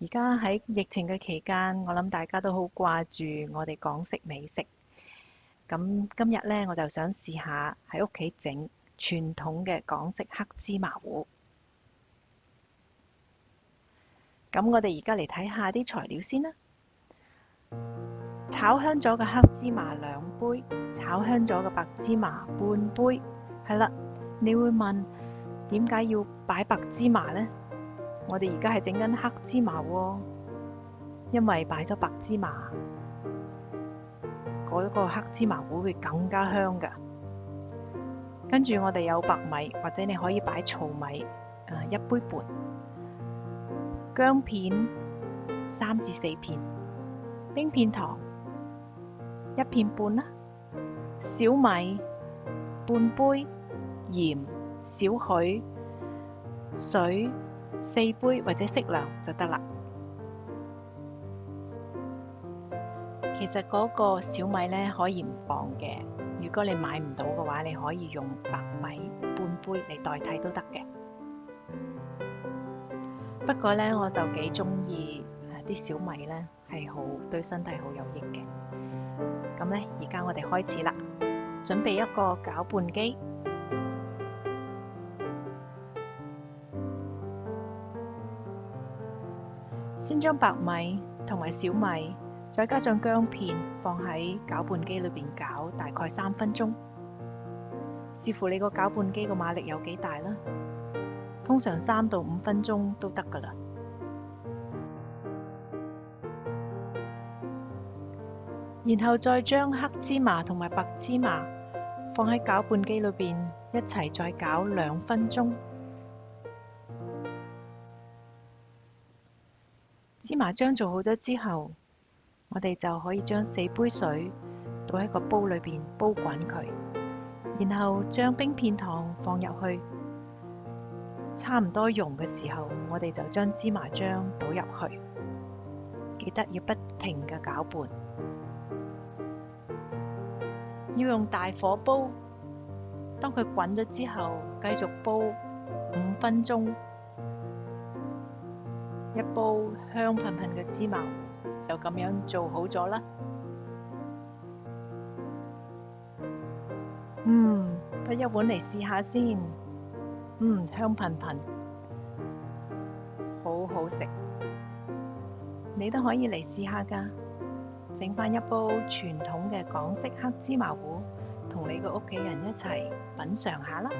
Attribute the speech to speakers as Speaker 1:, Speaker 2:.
Speaker 1: 而家喺疫情嘅期間，我諗大家都好掛住我哋港式美食。咁今日呢，我就想試下喺屋企整傳統嘅港式黑芝麻糊。咁我哋而家嚟睇下啲材料先啦。炒香咗嘅黑芝麻2杯，炒香咗嘅白芝麻半杯。係啦，你會問點解要擺白芝麻呢？我哋而家係整緊黑芝麻喎，因為擺咗白芝麻，嗰個黑芝麻糊會更加香㗎。跟住我哋有白米，或者你可以擺糙米，1杯半。薑片3至4片，冰片糖1片半啦，小米半杯，鹽少許，水4杯或者適量就得啦。其實嗰個小米呢可以唔放嘅，如果你買唔到嘅話，你可以用白米半杯嚟代替都得嘅。不過呢，我就幾鍾意啲小米呢係好對身體好有益嘅。咁呢，而家我哋開始啦，準備一個攪拌機，先將白米同埋小米再加上薑片放喺攪拌機裏邊攪大概3分鐘，視乎你個攪拌機個馬力有幾大啦。通常3到5分鐘都得㗎啦。然後再將黑芝麻同埋白芝麻放喺攪拌機裏邊一齊再攪2分鐘。芝麻漿做好咗之後，我哋就可以將4杯水倒喺個煲裏邊煲滾佢，然後將冰片糖放入去。差唔多溶嘅時候，我哋就將芝麻漿倒入去，記得要不停嘅攪拌，要用大火煲。當佢滾咗之後，繼續煲5分鐘，一煲香噴噴嘅芝麻糊就咁樣做好咗啦。不一碗嚟試下先。香噴噴，好好食。你都可以嚟試下㗎，整返一煲傳統嘅港式黑芝麻糊，同你個屋企人一齊品嚐下啦。